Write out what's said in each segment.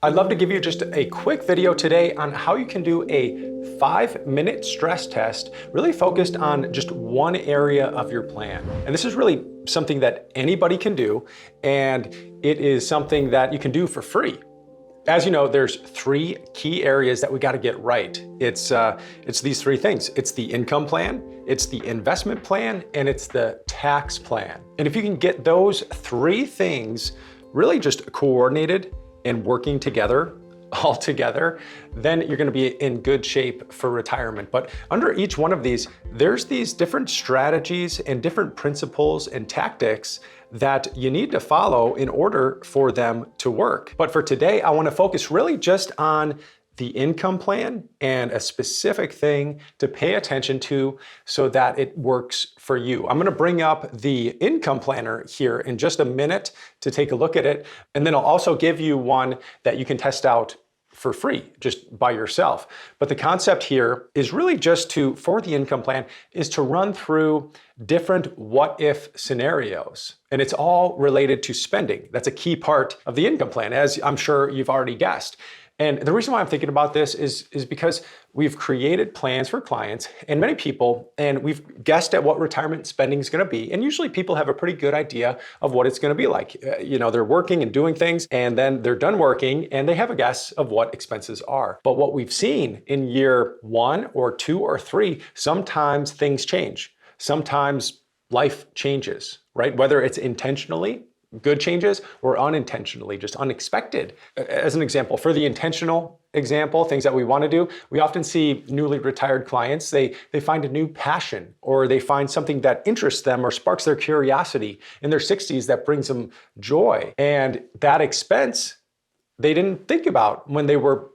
I'd love to give you just a quick video today on how you can do a 5-minute stress test, really focused on just one area of your plan. And this is really something that anybody can do, and it is something that you can do for free. As you know, there's 3 key areas that we got to get right. It's these 3 things. It's the income plan, it's the investment plan, and it's the tax plan. And if you can get those 3 things really just coordinated and working together, all together, then you're gonna be in good shape for retirement. But under each one of these, there's these different strategies and different principles and tactics that you need to follow in order for them to work. But for today, I wanna focus really just on the income plan and a specific thing to pay attention to so that it works for you. I'm gonna bring up the income planner here in just a minute to take a look at it. And then I'll also give you one that you can test out for free, just by yourself. But the concept here is really just for the income plan, is to run through different what if scenarios. And it's all related to spending. That's a key part of the income plan, as I'm sure you've already guessed. And the reason why I'm thinking about this is because we've created plans for clients and many people, and we've guessed at what retirement spending is going to be. And usually people have a pretty good idea of what it's going to be like. They're working and doing things, and then they're done working and they have a guess of what expenses are. But what we've seen in year 1 or 2 or 3, sometimes things change. Sometimes life changes, right? Whether it's intentionally good changes or unintentionally, just unexpected. As an example, for the intentional example, things that we want to do, we often see newly retired clients, they find a new passion, or they find something that interests them or sparks their curiosity in their 60s that brings them joy. And that expense they didn't think about when they were,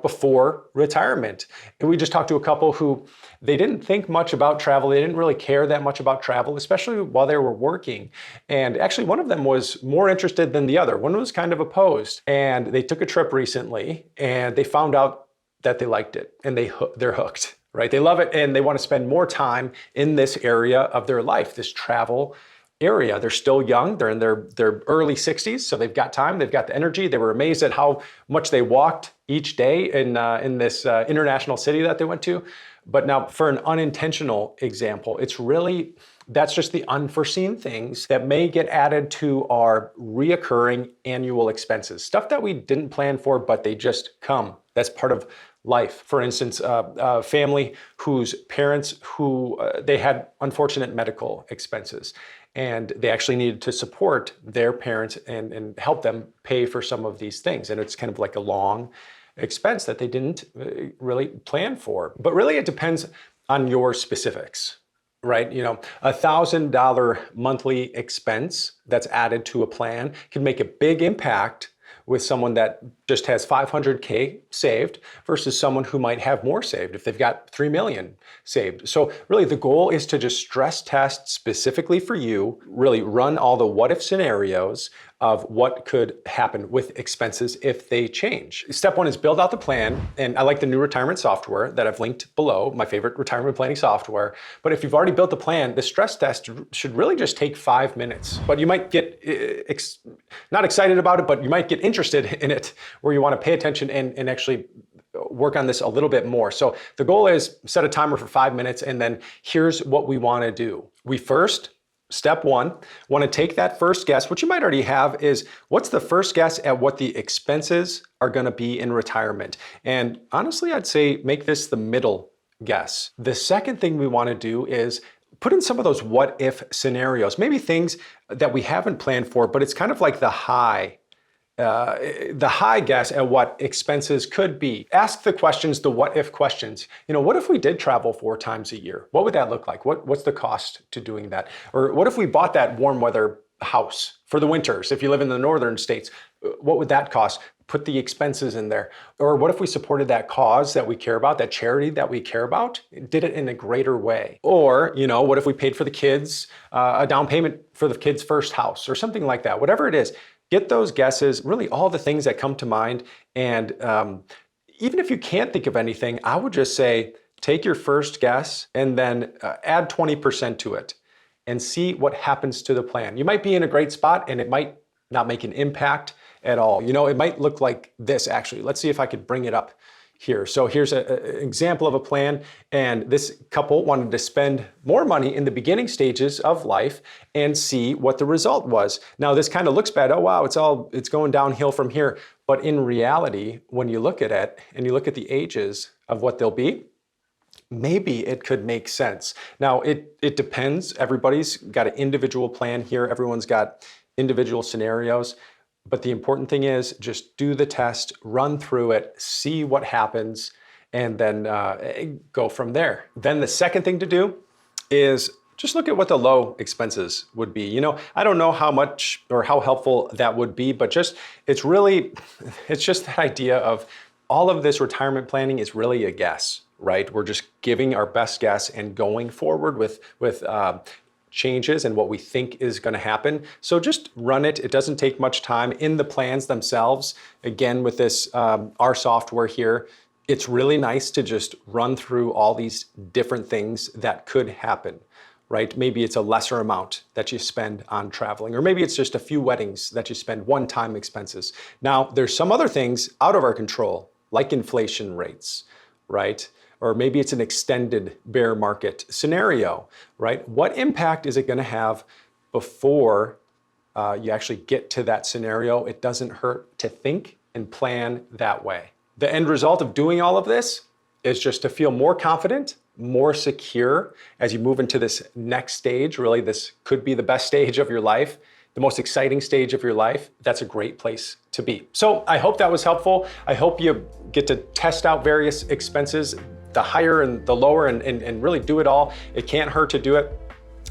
before retirement. And we just talked to a couple who they didn't think much about travel. They didn't really care that much about travel, especially while they were working. And actually one of them was more interested than the other. One was kind of opposed. And they took a trip recently and they found out that they liked it and they're hooked, right? They love it and they want to spend more time in this area of their life, this travel area. They're still young. They're in their early 60s, so they've got time. They've got the energy. They were amazed at how much they walked each day in this international city that they went to. But now, for an unintentional example, that's just the unforeseen things that may get added to our reoccurring annual expenses. Stuff that we didn't plan for, but they just come. That's part of life. For instance, a family whose parents they had unfortunate medical expenses, and they actually needed to support their parents and help them pay for some of these things. And it's kind of like a long expense that they didn't really plan for. But really it depends on your specifics, right? $1,000 monthly expense that's added to a plan can make a big impact with someone that just has $500K saved versus someone who might have more saved if they've got $3 million saved. So really the goal is to just stress test specifically for you, really run all the what if scenarios of what could happen with expenses if they change. Step 1 is build out the plan. And I like the new retirement software that I've linked below, my favorite retirement planning software. But if you've already built the plan, the stress test should really just take 5 minutes. But you might get not excited about it, but you might get interested in it where you want to pay attention and actually work on this a little bit more. So the goal is set a timer for 5 minutes, and then here's what we want to do. Step 1, want to take that first guess, which you might already have, is what's the first guess at what the expenses are going to be in retirement? And honestly, I'd say make this the middle guess. The second thing we want to do is put in some of those what if scenarios, maybe things that we haven't planned for, but it's kind of like the high guess at what expenses could be. Ask the questions, the what if questions. What if we did travel 4 times a year? What would that look like? What's the cost to doing that? Or what if we bought that warm weather house for the winters? If you live in the northern states, what would that cost? Put the expenses in there. Or what if we supported that cause that we care about, that charity that we care about, did it in a greater way? Or, what if we paid for the kids, a down payment for the kids' first house or something like that? Whatever it is, get those guesses, really all the things that come to mind. And even if you can't think of anything, I would just say, take your first guess and then add 20% to it and see what happens to the plan. You might be in a great spot and it might not make an impact at all. You know, it might look like this actually. Let's see if I could bring it up here. So here's an example of a plan, and this couple wanted to spend more money in the beginning stages of life and see what the result was. Now this kind of looks bad. Oh wow, it's going downhill from here. But in reality, when you look at it and you look at the ages of what they'll be, maybe it could make sense. Now it depends. Everybody's got an individual plan here. Everyone's got individual scenarios. But the important thing is just do the test, run through it, see what happens, and then go from there. Then the second thing to do is just look at what the low expenses would be. You know, I don't know how much or how helpful that would be, but it's just that idea of all of this retirement planning is really a guess, right? We're just giving our best guess and going forward with changes and what we think is going to happen. So just run it. It doesn't take much time. In the plans themselves, again, with this, our software here, it's really nice to just run through all these different things that could happen, right? Maybe it's a lesser amount that you spend on traveling, or maybe it's just a few weddings that you spend one-time expenses. Now, there's some other things out of our control, like inflation rates, right? Or maybe it's an extended bear market scenario, right? What impact is it going to have before you actually get to that scenario? It doesn't hurt to think and plan that way. The end result of doing all of this is just to feel more confident, more secure as you move into this next stage. Really, this could be the best stage of your life, the most exciting stage of your life. That's a great place to be. So I hope that was helpful. I hope you get to test out various expenses, the higher and the lower, and really do it all. It can't hurt to do it.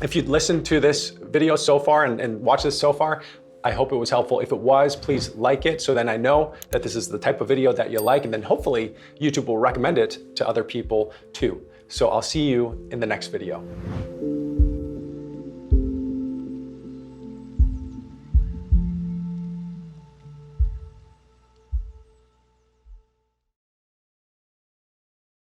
If you'd listened to this video so far and watched this so far, I hope it was helpful. If it was, please like it so then I know that this is the type of video that you like, and then hopefully YouTube will recommend it to other people too. So I'll see you in the next video.